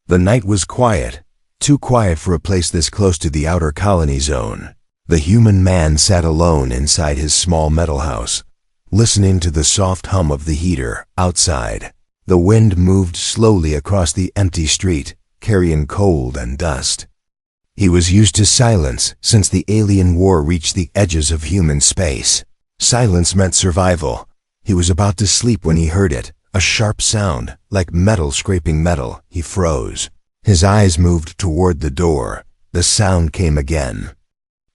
The night was quiet, too quiet for a place this close to the outer colony zone. The human man sat alone inside his small metal house, listening to the soft hum of the heater outside. The wind moved slowly across the empty street, carrying cold and dust. He was used to silence since the alien war reached the edges of human space. Silence meant survival. He was about to sleep when he heard it, a sharp sound, like metal scraping metal. He froze. His eyes moved toward the door. The sound came again.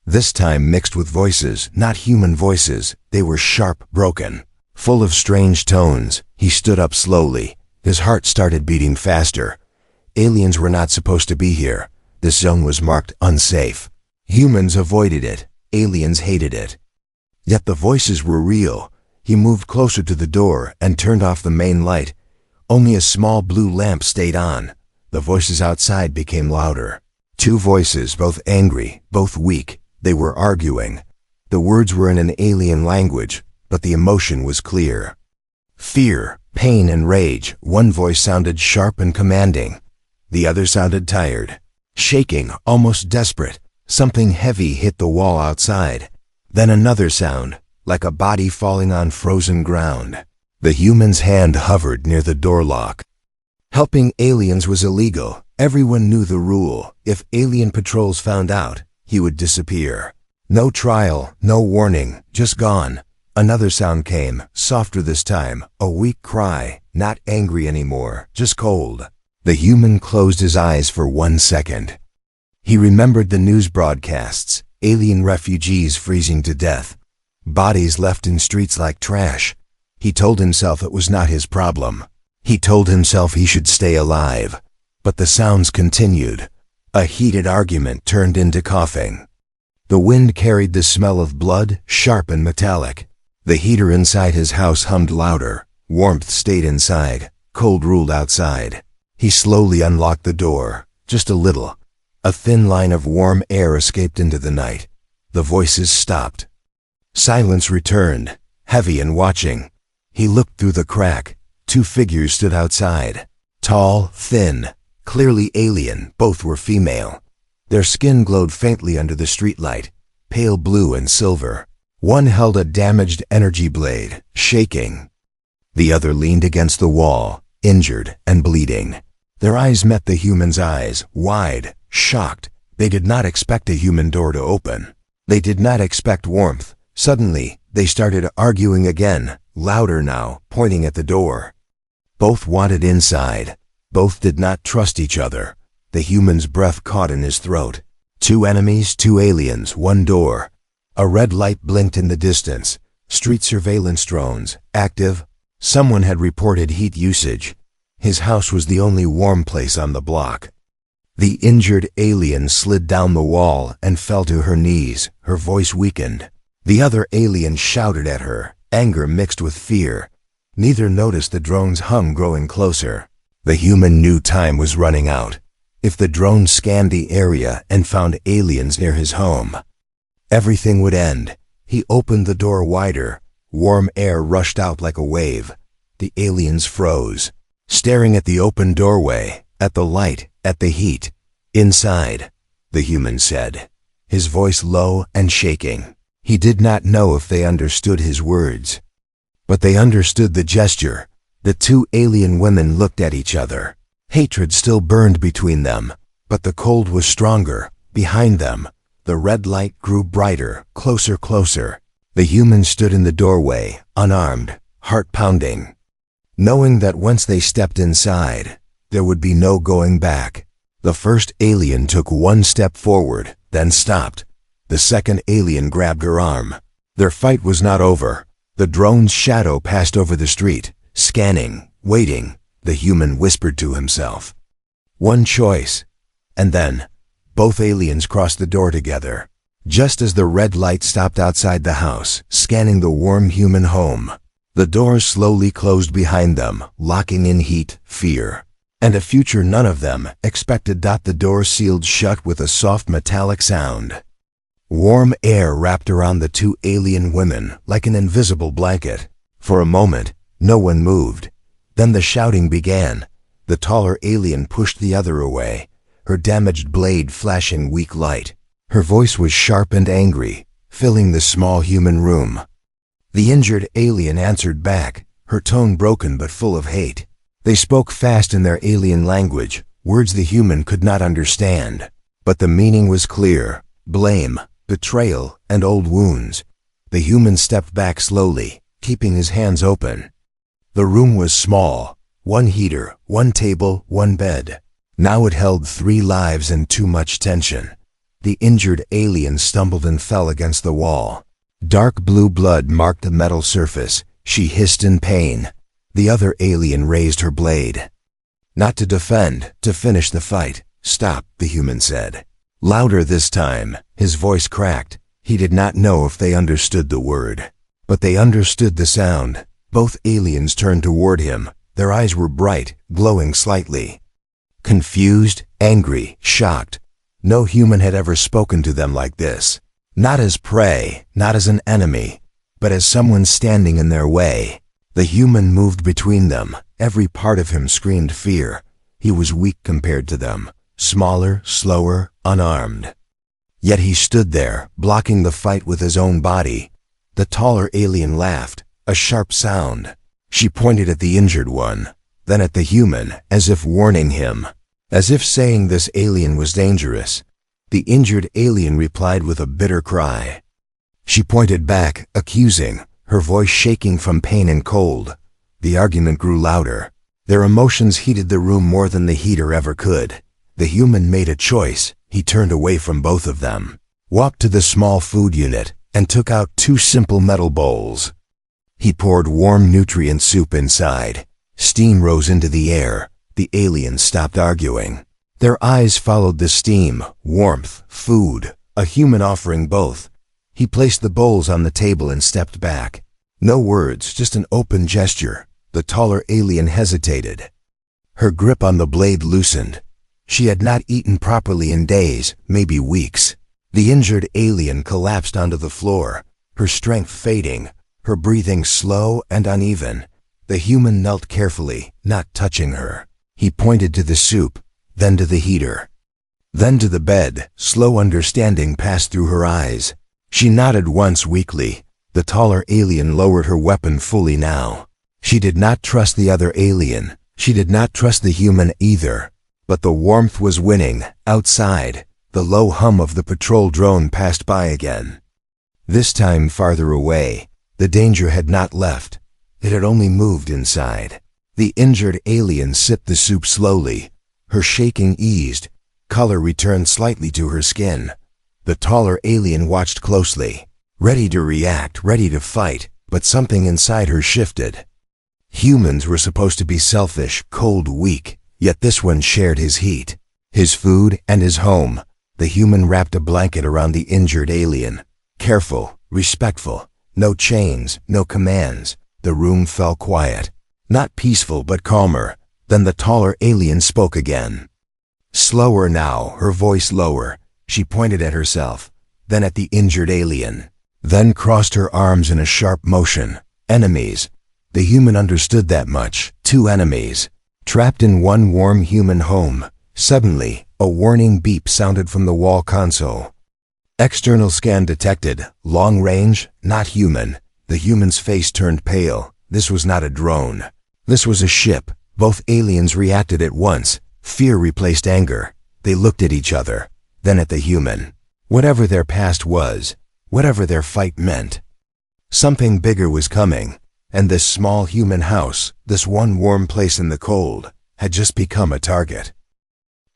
This time mixed with voices, not human voices. They were sharp, broken, full of strange tones. He stood up slowly. His heart started beating faster. Aliens were not supposed to be here. This zone was marked unsafe. Humans avoided it. Aliens hated it. Yet the voices were real. He moved closer to the door and turned off the main light. Only a small blue lamp stayed on. The voices outside became louder. Two voices, both angry, both weak. They were arguing. The words were in an alien language, but the emotion was clear. Fear, pain, and rage. One voice sounded sharp and commanding. The other sounded tired, shaking, almost desperate. Something heavy hit the wall outside. Then another sound, like a body falling on frozen ground. The human's hand hovered near the door lock. Helping aliens was illegal. Everyone knew the rule. If alien patrols found out, he would disappear. No trial, no warning, just gone. Another sound came, softer this time, a weak cry, not angry anymore, just cold. The human closed his eyes for 1 second. He remembered the news broadcasts, alien refugees freezing to death, bodies left in streets like trash. He told himself it was not his problem. He told himself he should stay alive. But the sounds continued. A heated argument turned into coughing. The wind carried the smell of blood, sharp and metallic. The heater inside his house hummed louder. Warmth stayed inside. Cold ruled outside. He slowly unlocked the door, just a little. A thin line of warm air escaped into the night. The voices stopped. Silence returned, heavy and watching. He looked through the crack. Two figures stood outside. Tall, thin, clearly alien. Both were female. Their skin glowed faintly under the streetlight, pale blue and silver. One held a damaged energy blade, shaking. The other leaned against the wall, injured and bleeding. Their eyes met the human's eyes, wide, shocked. They did not expect a human door to open. They did not expect warmth. Suddenly, they started arguing again, louder now, pointing at the door. Both wanted inside. Both did not trust each other. The human's breath caught in his throat. Two enemies, two aliens, one door. A red light blinked in the distance. Street surveillance drones, active. Someone had reported heat usage. His house was the only warm place on the block. The injured alien slid down the wall and fell to her knees. Her voice weakened. The other alien shouted at her, anger mixed with fear. Neither noticed the drone's hum growing closer. The human knew time was running out. If the drone scanned the area and found aliens near his home, everything would end. He opened the door wider. Warm air rushed out like a wave. The aliens froze, staring at the open doorway, at the light, at the heat. Inside, the human said, his voice low and shaking. He did not know if they understood his words, but they understood the gesture. The two alien women looked at each other. Hatred still burned between them, but the cold was stronger. Behind them, the red light grew brighter, closer. The human stood in the doorway, unarmed, heart pounding, knowing that once they stepped inside, there would be no going back. The first alien took one step forward, then stopped. The second alien grabbed her arm. Their fight was not over. The drone's shadow passed over the street, scanning, waiting. The human whispered to himself, "One choice." And then, both aliens crossed the door together. Just as the red light stopped outside the house, scanning the warm human home, the doors slowly closed behind them, locking in heat, fear, and a future none of them expected. The door sealed shut with a soft metallic sound. Warm air wrapped around the two alien women like an invisible blanket. For a moment, no one moved. Then the shouting began. The taller alien pushed the other away, her damaged blade flashing weak light. Her voice was sharp and angry, filling the small human room. The injured alien answered back, her tone broken but full of hate. They spoke fast in their alien language, words the human could not understand. But the meaning was clear: blame, betrayal, and old wounds. The human stepped back slowly, keeping his hands open. The room was small: one heater, one table, one bed. Now it held 3 lives and too much tension. The injured alien stumbled and fell against the wall. Dark blue blood marked the metal surface. She hissed in pain. The other alien raised her blade. "Not to defend, to finish the fight. Stop," the human said. Louder this time, his voice cracked. He did not know if they understood the word, but they understood the sound. Both aliens turned toward him. Their eyes were bright, glowing slightly. Confused, angry, shocked. No human had ever spoken to them like this. Not as prey, not as an enemy, but as someone standing in their way. The human moved between them. Every part of him screamed fear. He was weak compared to them, smaller, slower, unarmed. Yet he stood there, blocking the fight with his own body. The taller alien laughed, a sharp sound. She pointed at the injured one, then at the human, as if warning him, as if saying this alien was dangerous. The injured alien replied with a bitter cry. She pointed back, accusing, her voice shaking from pain and cold. The argument grew louder. Their emotions heated the room more than the heater ever could. The human made a choice. He turned away from both of them, walked to the small food unit, and took out 2 simple metal bowls. He poured warm nutrient soup inside. Steam rose into the air. The aliens stopped arguing. Their eyes followed the steam, warmth, food, a human offering both. He placed the bowls on the table and stepped back. No words, just an open gesture. The taller alien hesitated. Her grip on the blade loosened. She had not eaten properly in days, maybe weeks. The injured alien collapsed onto the floor, her strength fading, her breathing slow and uneven. The human knelt carefully, not touching her. He pointed to the soup, then to the heater, then to the bed. Slow understanding passed through her eyes. She nodded once weakly. The taller alien lowered her weapon fully now. She did not trust the other alien. She did not trust the human either. But the warmth was winning. Outside, the low hum of the patrol drone passed by again. This time farther away. The danger had not left. It had only moved inside. The injured alien sipped the soup slowly. Her shaking eased. Color returned slightly to her skin. The taller alien watched closely, ready to react, ready to fight, but something inside her shifted. Humans were supposed to be selfish, cold, weak, yet this one shared his heat, his food, and his home. The human wrapped a blanket around the injured alien. Careful, respectful, no chains, no commands. The room fell quiet. Not peaceful, but calmer. Then the taller alien spoke again. Slower now, her voice lower. She pointed at herself, then at the injured alien, then crossed her arms in a sharp motion. Enemies. The human understood that much. 2 enemies, trapped in one warm human home. Suddenly, a warning beep sounded from the wall console. External scan detected. Long range, not human. The human's face turned pale. This was not a drone. This was a ship. Both aliens reacted at once. Fear replaced anger. They looked at each other, then at the human. Whatever their past was, whatever their fight meant, something bigger was coming, and this small human house, this one warm place in the cold, had just become a target.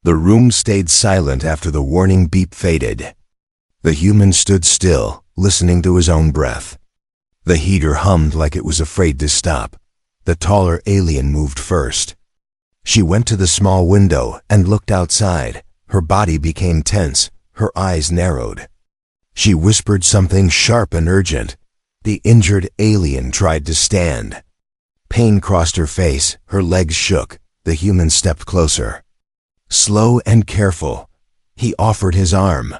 The room stayed silent after the warning beep faded. The human stood still, listening to his own breath. The heater hummed like it was afraid to stop. The taller alien moved first. She went to the small window and looked outside. Her body became tense, her eyes narrowed. She whispered something sharp and urgent. The injured alien tried to stand. Pain crossed her face, her legs shook. The human stepped closer. Slow and careful, he offered his arm.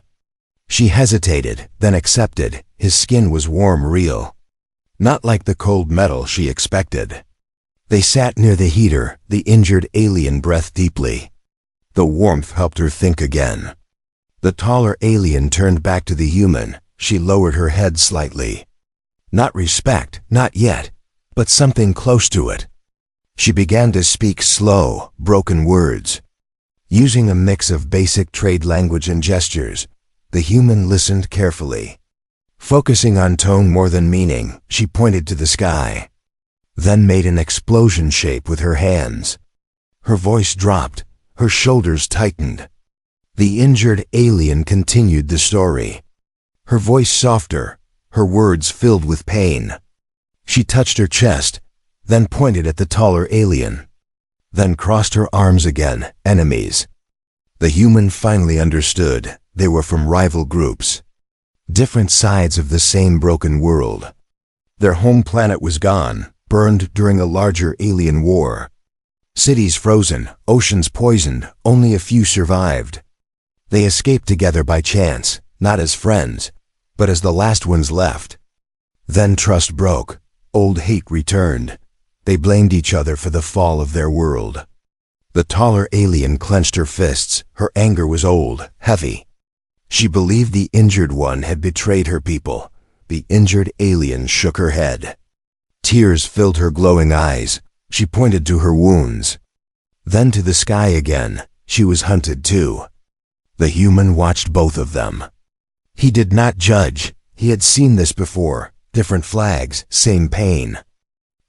She hesitated, then accepted. His skin was warm, real. Not like the cold metal she expected. They sat near the heater, the injured alien breathed deeply. The warmth helped her think again. The taller alien turned back to the human. She lowered her head slightly. Not respect, not yet, but something close to it. She began to speak slow, broken words. Using a mix of basic trade language and gestures, the human listened carefully. Focusing on tone more than meaning, she pointed to the sky, then made an explosion shape with her hands. Her voice dropped, her shoulders tightened. The injured alien continued the story. Her voice softer, her words filled with pain. She touched her chest, then pointed at the taller alien. Then crossed her arms again, enemies. The human finally understood. They were from rival groups. Different sides of the same broken world. Their home planet was gone, burned during a larger alien war. Cities frozen, oceans poisoned, only a few survived. They escaped together by chance, not as friends, but as the last ones left. Then trust broke, old hate returned. They blamed each other for the fall of their world. The taller alien clenched her fists. Her anger was old, heavy. She believed the injured one had betrayed her people. The injured alien shook her head. Tears filled her glowing eyes. She pointed to her wounds. Then to the sky again. She was hunted too. The human watched both of them. He did not judge. He had seen this before. Different flags, same pain.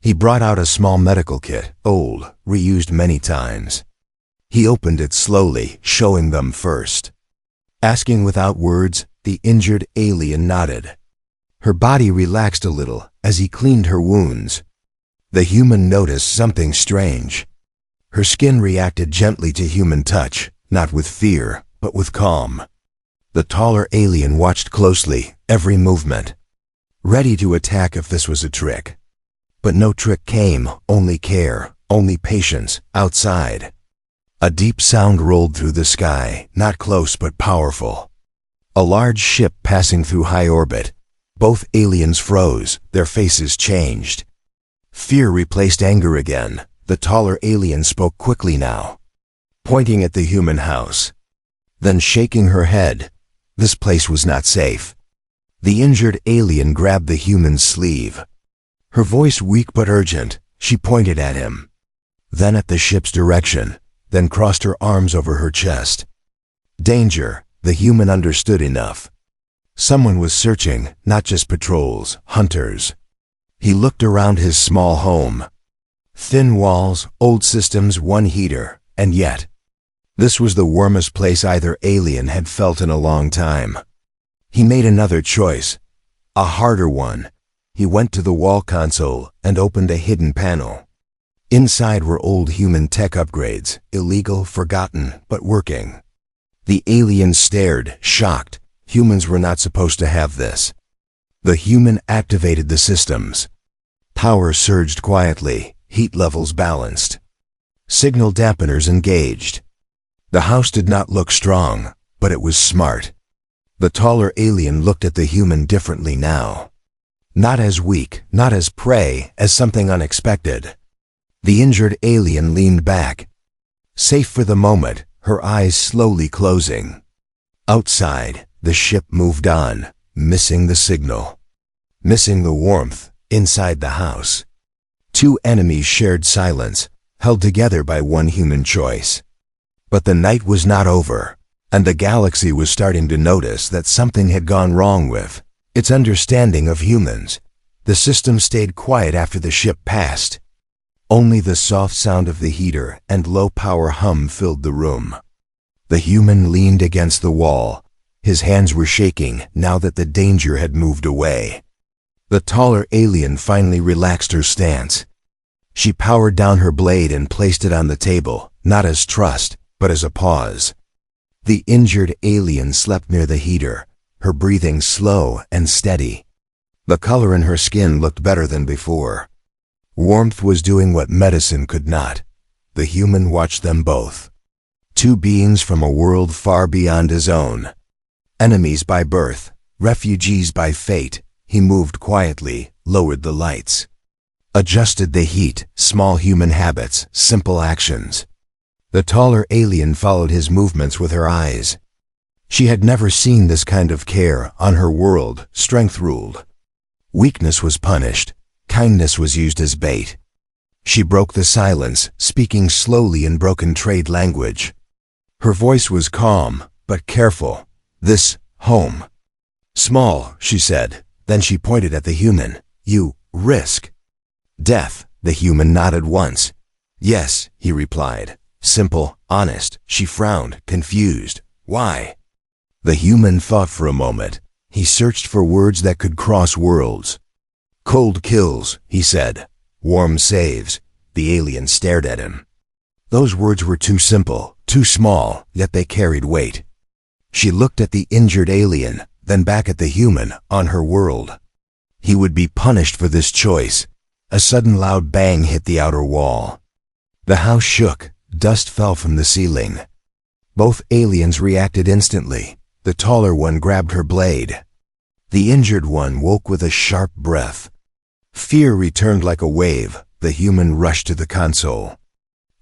He brought out a small medical kit, old, reused many times. He opened it slowly, showing them first. Asking without words, the injured alien nodded. Her body relaxed a little as he cleaned her wounds. The human noticed something strange. Her skin reacted gently to human touch, not with fear, but with calm. The taller alien watched closely, every movement, ready to attack if this was a trick. But no trick came, only care, only patience, outside. A deep sound rolled through the sky, not close but powerful. A large ship passing through high orbit. Both aliens froze, their faces changed. Fear replaced anger again. The taller alien spoke quickly now, pointing at the human house. Then shaking her head, this place was not safe. The injured alien grabbed the human's sleeve. Her voice weak but urgent, she pointed at him. Then at the ship's direction, then crossed her arms over her chest. Danger, the human understood enough. Someone was searching, not just patrols, hunters. He looked around his small home. Thin walls, old systems, one heater, and yet, this was the warmest place either alien had felt in a long time. He made another choice, a harder one. He went to the wall console and opened a hidden panel. Inside were old human tech upgrades, illegal, forgotten, but working. The alien stared, shocked. Humans were not supposed to have this. The human activated the systems. Power surged quietly, heat levels balanced. Signal dampeners engaged. The house did not look strong, but it was smart. The taller alien looked at the human differently now. Not as weak, not as prey, as something unexpected. The injured alien leaned back. Safe for the moment, her eyes slowly closing. Outside, the ship moved on, missing the signal. Missing the warmth, inside the house. Two enemies shared silence, held together by one human choice. But the night was not over, and the galaxy was starting to notice that something had gone wrong with its understanding of humans. The system stayed quiet after the ship passed. Only the soft sound of the heater and low-power hum filled the room. The human leaned against the wall. His hands were shaking now that the danger had moved away. The taller alien finally relaxed her stance. She powered down her blade and placed it on the table, not as trust, but as a pause. The injured alien slept near the heater, her breathing slow and steady. The color in her skin looked better than before. Warmth was doing what medicine could not. The human watched them both. Two beings from a world far beyond his own. Enemies by birth, refugees by fate. He moved quietly, lowered the lights. adjusted the heat, small human habits, simple actions. The taller alien followed his movements with her eyes. She had never seen this kind of care. On her world, strength ruled. Weakness was punished. Kindness was used as bait. She broke the silence, speaking slowly in broken trade language. Her voice was calm, but careful. This home. Small, she said. Then she pointed at the human. You risk death. The human nodded once. Yes, he replied. Simple, honest. She frowned, confused. Why? The human thought for a moment. He searched for words that could cross worlds. Cold kills, he said. Warm saves. The alien stared at him. Those words were too simple, too small, yet they carried weight. She looked at the injured alien, then back at the human, on her world. He would be punished for this choice. A sudden loud bang hit the outer wall. The house shook. Dust fell from the ceiling. Both aliens reacted instantly. The taller one grabbed her blade. The injured one woke with a sharp breath. Fear returned like a wave. The human rushed to the console.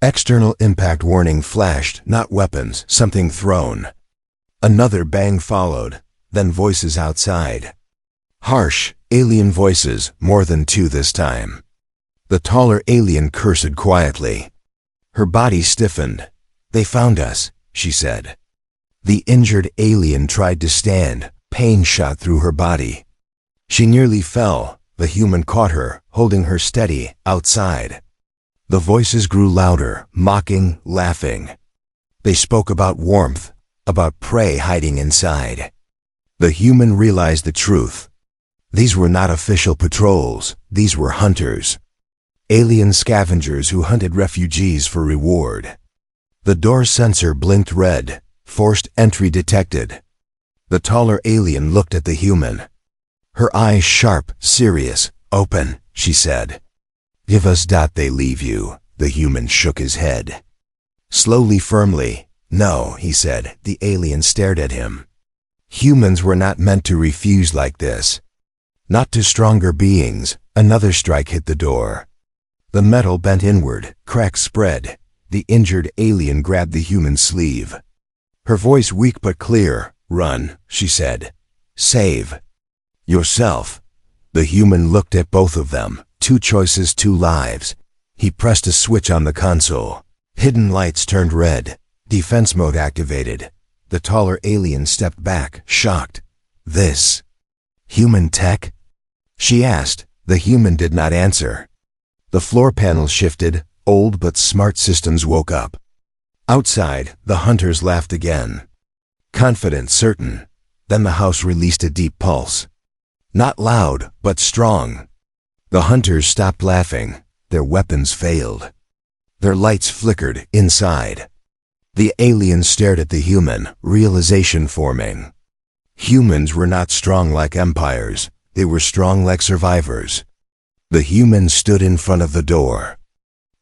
External impact warning flashed, not weapons, something thrown. Another bang followed, then voices outside. Harsh, alien voices, more than two this time. The taller alien cursed quietly. Her body stiffened. They found us, she said. The injured alien tried to stand. Pain shot through her body. She nearly fell. The human caught her, holding her steady, outside. The voices grew louder, mocking, laughing. They spoke about warmth, about prey hiding inside. The human realized the truth. These were not official patrols. These were hunters. Alien scavengers who hunted refugees for reward. The door sensor blinked red. Forced entry detected. The taller alien looked at the human. Her eyes sharp, serious, open, she said. Give us. They leave you. The human shook his head. Slowly, firmly. No, he said. The alien stared at him. Humans were not meant to refuse like this. Not to stronger beings. Another strike hit the door. The metal bent inward, cracks spread. The injured alien grabbed the human's sleeve. Her voice weak but clear. Run, she said. Save yourself. The human looked at both of them. Two choices, two lives. He pressed a switch on the console. Hidden lights turned red. Defense mode activated. The taller alien stepped back, shocked. This human tech? She asked. The human did not answer. The floor panel shifted. Old but smart systems woke up. Outside, the hunters laughed again. Confident, certain. Then the house released a deep pulse. Not loud, but strong. The hunters stopped laughing. Their weapons failed. Their lights flickered inside. The alien stared at the human, realization forming. Humans were not strong like empires. They were strong like survivors. The human stood in front of the door.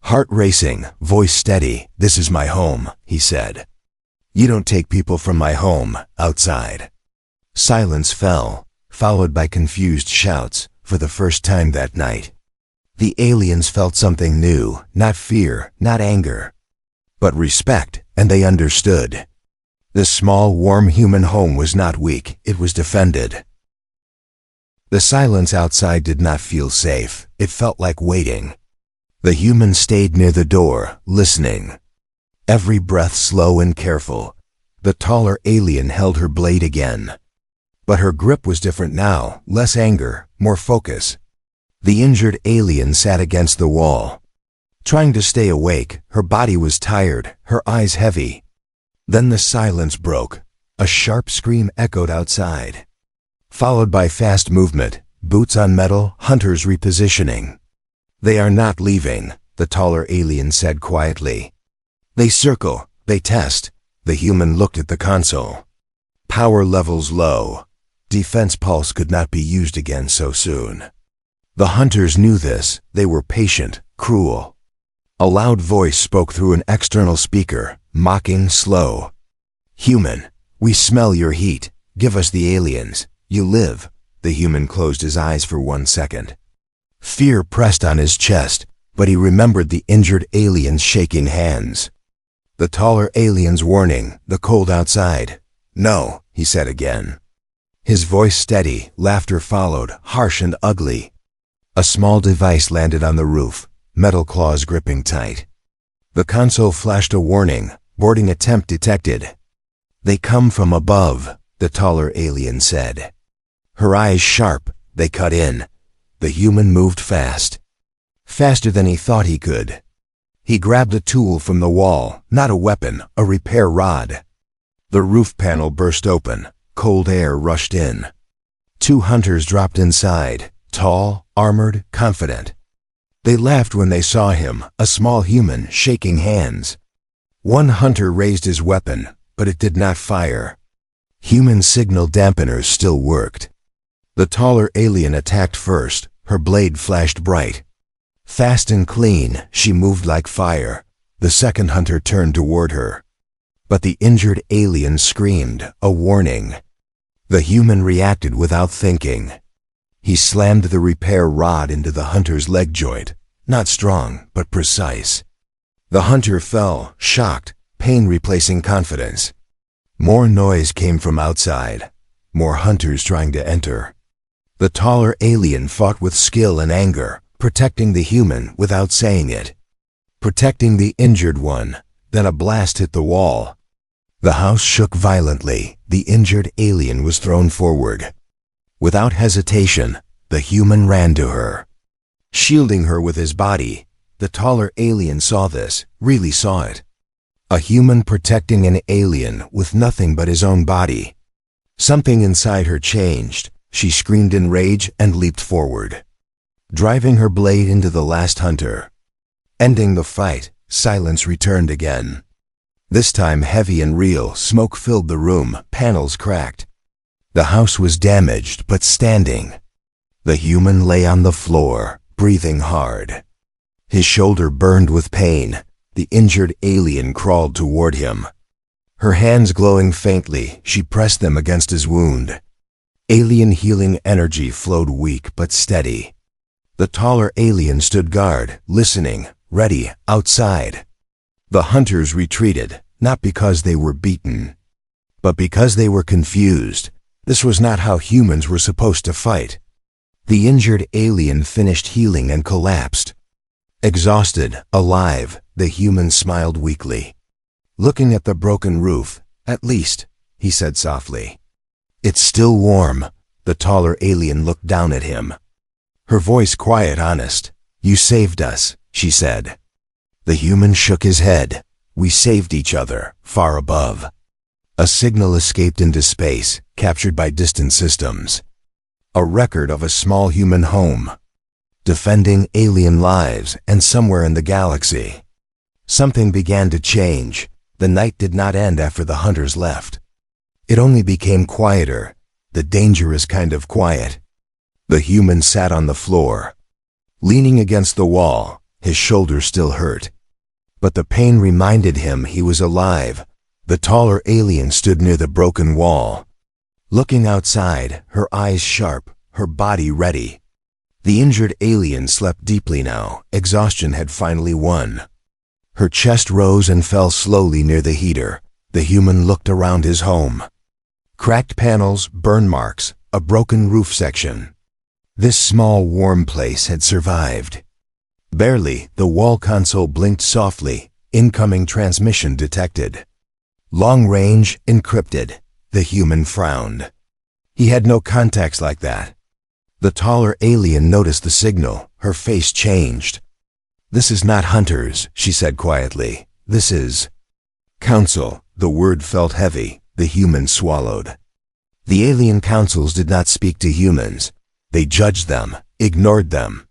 Heart racing, voice steady. This is my home, he said. You don't take people from my home, outside. Silence fell, followed by confused shouts, for the first time that night. The aliens felt something new, not fear, not anger, but respect, and they understood. This small, warm human home was not weak, it was defended. The silence outside did not feel safe, it felt like waiting. The human stayed near the door, listening. Every breath slow and careful. The taller alien held her blade again. But her grip was different now, less anger, more focus. The injured alien sat against the wall. Trying to stay awake, her body was tired, her eyes heavy. Then the silence broke. A sharp scream echoed outside. Followed by fast movement, boots on metal, hunters repositioning. They are not leaving, the taller alien said quietly. They circle, they test. The human looked at the console. Power levels low. Defense pulse could not be used again so soon. The hunters knew this. They were patient, cruel. A loud voice spoke through an external speaker, mocking, slow. Human, we smell your heat. Give us the aliens. You live. The human closed his eyes for 1 second. Fear pressed on his chest, but he remembered the injured alien's shaking hands. The taller alien's warning, the cold outside. "No," he said again. His voice steady, laughter followed, harsh and ugly. A small device landed on the roof, metal claws gripping tight. The console flashed a warning, boarding attempt detected. "They come from above," the taller alien said. Her eyes sharp, they cut in. The human moved fast. Faster than he thought he could. He grabbed a tool from the wall, not a weapon, a repair rod. The roof panel burst open. Cold air rushed in. 2 hunters dropped inside, tall, armored, confident. They laughed when they saw him, a small human, shaking hands. One hunter raised his weapon, but it did not fire. Human signal dampeners still worked. The taller alien attacked first, her blade flashed bright. Fast and clean, she moved like fire. The second hunter turned toward her. But the injured alien screamed, a warning. The human reacted without thinking. He slammed the repair rod into the hunter's leg joint, not strong, but precise. The hunter fell, shocked, pain replacing confidence. More noise came from outside, more hunters trying to enter. The taller alien fought with skill and anger, protecting the human without saying it. Protecting the injured one, then a blast hit the wall. The house shook violently, the injured alien was thrown forward. Without hesitation, the human ran to her. Shielding her with his body, the taller alien saw this, really saw it. A human protecting an alien with nothing but his own body. Something inside her changed. She screamed in rage and leaped forward, driving her blade into the last hunter. Ending the fight, silence returned again. This time heavy and real, smoke filled the room, panels cracked. The house was damaged, but standing. The human lay on the floor, breathing hard. His shoulder burned with pain. The injured alien crawled toward him. Her hands glowing faintly, she pressed them against his wound. Alien healing energy flowed weak but steady. The taller alien stood guard, listening, ready, outside. The hunters retreated, not because they were beaten, but because they were confused. This was not how humans were supposed to fight. The injured alien finished healing and collapsed. Exhausted, alive, the human smiled weakly. Looking at the broken roof, "At least," he said softly. "It's still warm." The taller alien looked down at him. Her voice quiet, honest. "You saved us," she said. The human shook his head. "We saved each other, far above." A signal escaped into space, captured by distant systems. A record of a small human home, defending alien lives, and somewhere in the galaxy. Something began to change. The night did not end after the hunters left. It only became quieter, the dangerous kind of quiet. The human sat on the floor, leaning against the wall, his shoulder still hurt. But the pain reminded him he was alive. The taller alien stood near the broken wall, looking outside, her eyes sharp, her body ready. The injured alien slept deeply now. Exhaustion had finally won. Her chest rose and fell slowly near the heater. The human looked around his home. Cracked panels, burn marks, a broken roof section. This small, warm place had survived. Barely, the wall console blinked softly. Incoming transmission detected. Long range, encrypted. The human frowned. He had no contacts like that. The taller alien noticed the signal. Her face changed. "This is not hunters," she said quietly. "This is council." The word felt heavy. The human swallowed. The alien councils did not speak to humans. They judged them, ignored them.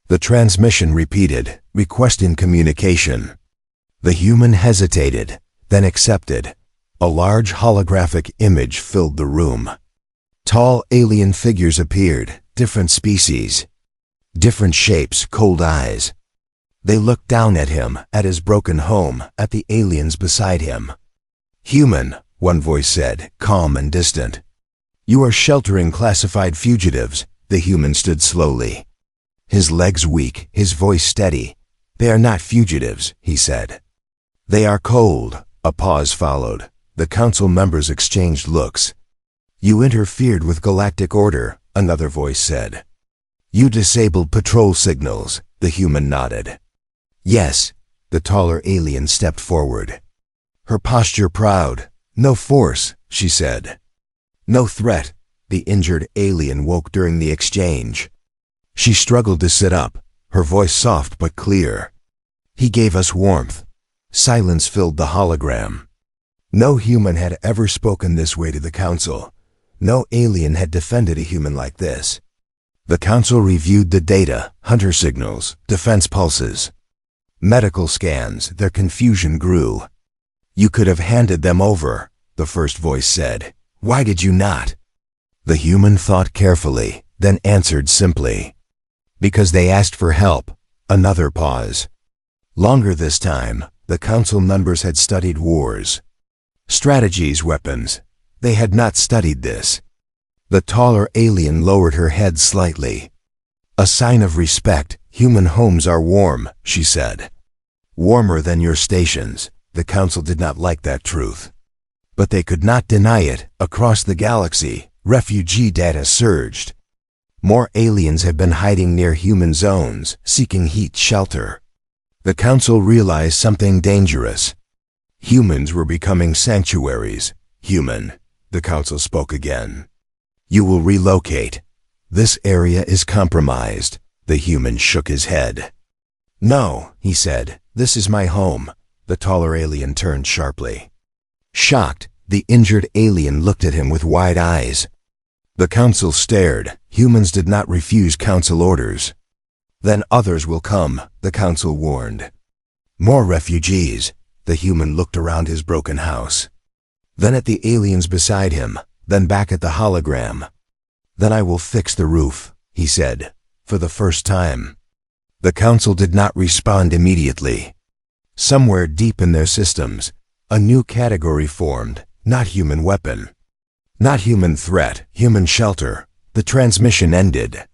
The transmission repeated, requesting communication. The human hesitated, then accepted. A large holographic image filled the room. Tall alien figures appeared, different species, different shapes, cold eyes. They looked down at him, at his broken home, at the aliens beside him. "Human," one voice said, calm and distant. "You are sheltering classified fugitives." The human stood slowly. his legs weak, his voice steady. "They are not fugitives," he said. "They are cold." A pause followed. The council members exchanged looks. "You interfered with galactic order," another voice said. "You disabled patrol signals," the human nodded. "Yes." The taller alien stepped forward. Her posture proud. "No force," she said. "No threat." The injured alien woke during the exchange. She struggled to sit up, her voice soft but clear. "He gave us warmth." Silence filled the hologram. No human had ever spoken this way to the council. No alien had defended a human like this. The council reviewed the data, hunter signals, defense pulses, medical scans. Their confusion grew. "You could have handed them over," the first voice said. "Why did you not?" The human thought carefully, then answered simply. "Because they asked for help." Another pause. Longer this time, the council members had studied wars, strategies, weapons. They had not studied this. The taller alien lowered her head slightly. "A sign of respect. Human homes are warm," she said. "Warmer than your stations." The council did not like that truth. But they could not deny it. Across the galaxy, refugee data surged. More aliens have been hiding near human zones, seeking heat, shelter. The council realized something dangerous. Humans were becoming sanctuaries. "Human," the council spoke again. "You will relocate. This area is compromised." The human shook his head. "No," he said. "This is my home." The taller alien turned sharply. Shocked, the injured alien looked at him with wide eyes. The council stared. Humans did not refuse council orders. "Then others will come," the council warned. "More refugees." The human looked around his broken house. Then at the aliens beside him, then back at the hologram. "Then I will fix the roof," he said, for the first time. The council did not respond immediately. Somewhere deep in their systems, a new category formed: not human weapon, not human threat, human shelter. The transmission ended.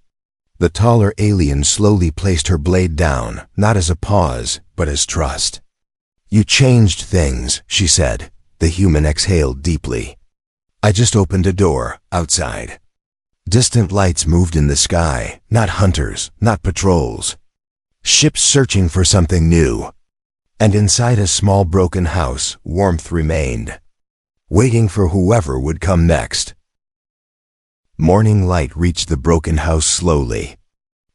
The taller alien slowly placed her blade down, not as a pause, but as trust. "You changed things," she said. The human exhaled deeply. "I just opened a door, outside." Distant lights moved in the sky, not hunters, not patrols. Ships searching for something new. And inside a small broken house, warmth remained, waiting for whoever would come next. Morning light reached the broken house slowly.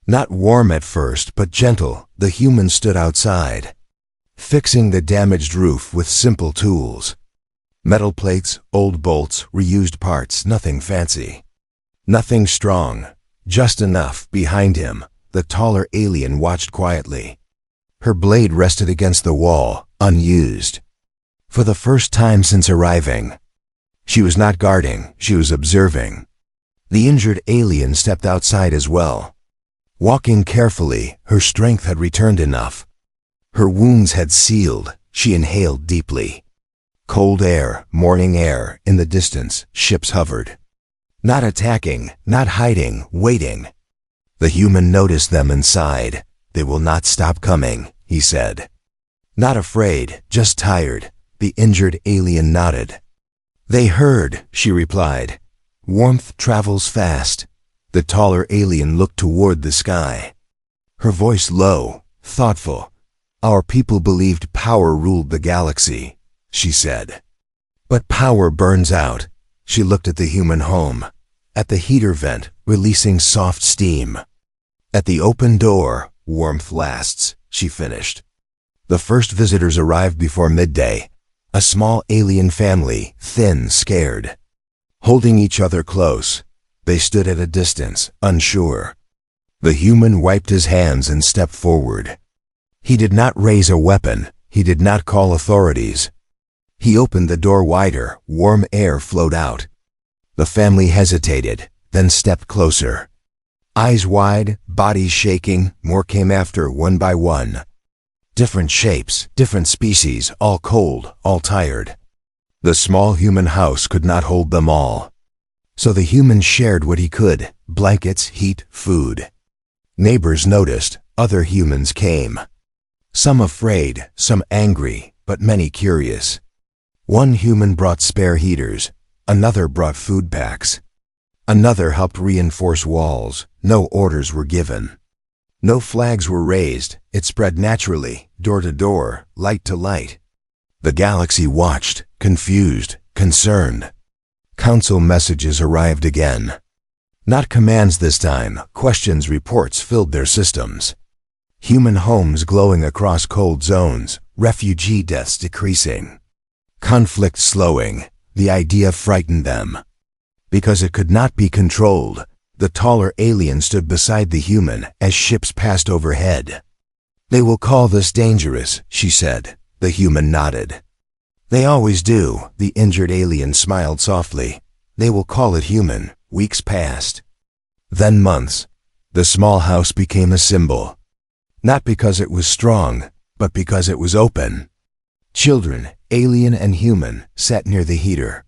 Not warm at first, but gentle. The human stood outside, fixing the damaged roof with simple tools. Metal plates, old bolts, reused parts, nothing fancy. Nothing strong, just enough. Behind him, the taller alien watched quietly. Her blade rested against the wall, unused. For the first time since arriving. She was not guarding, she was observing. The injured alien stepped outside as well. Walking carefully, her strength had returned enough. Her wounds had sealed. She inhaled deeply. Cold air, morning air. In the distance, ships hovered. Not attacking, not hiding, waiting. The human noticed them and sighed. "They will not stop coming," he said. "Not afraid, just tired." The injured alien nodded. "They heard," she replied. "Warmth travels fast." The taller alien looked toward the sky. Her voice low, thoughtful. "Our people believed power ruled the galaxy," she said. "But power burns out." She looked at the human home, at the heater vent, releasing soft steam. "At the open door, warmth lasts," she finished. The first visitors arrived before midday. A small alien family, thin, scared. Holding each other close, they stood at a distance, unsure. The human wiped his hands and stepped forward. He did not raise a weapon. He did not call authorities. He opened the door wider. Warm air flowed out. The family hesitated, then stepped closer. Eyes wide, bodies shaking. More came after, one by one. Different shapes, different species, all cold, all tired. The small human house could not hold them all. So the human shared what he could: blankets, heat, food. Neighbors noticed, other humans came. Some afraid, some angry, but many curious. One human brought spare heaters, another brought food packs. Another helped reinforce walls. No orders were given. No flags were raised. It spread naturally, door to door, light to light. The galaxy watched, confused, concerned. Council messages arrived again. Not commands this time, questions, reports filled their systems. Human homes glowing across cold zones, refugee deaths decreasing. Conflict slowing. The idea frightened them. Because it could not be controlled, the taller alien stood beside the human as ships passed overhead. "They will call this dangerous," she said. The human nodded. "They always do," the injured alien smiled softly. "They will call it human." Weeks passed. Then months. The small house became a symbol. Not because it was strong, but because it was open. Children, alien and human, sat near the heater.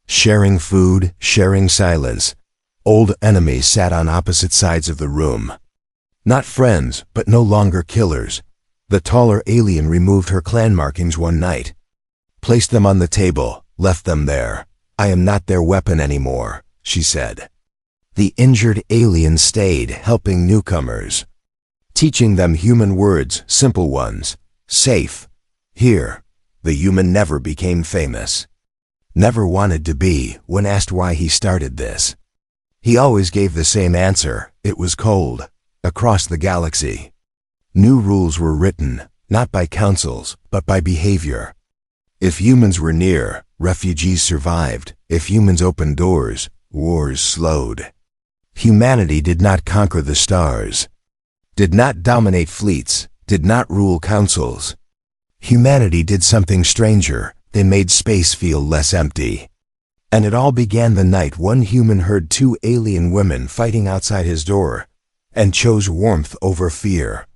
Sharing food, sharing silence. Old enemies sat on opposite sides of the room. Not friends, but no longer killers. The taller alien removed her clan markings one night. Placed them on the table, left them there. "I am not their weapon anymore," she said. The injured alien stayed, helping newcomers. Teaching them human words, simple ones. Safe. Here. The human never became famous. Never wanted to be. When asked why he started this, he always gave the same answer: it was cold. Across the galaxy. New rules were written, not by councils, but by behavior. If humans were near, refugees survived. If humans opened doors, wars slowed. Humanity did not conquer the stars. Did not dominate fleets. Did not rule councils. Humanity did something stranger. They made space feel less empty. And it all began the night one human heard two alien women fighting outside his door, and chose warmth over fear.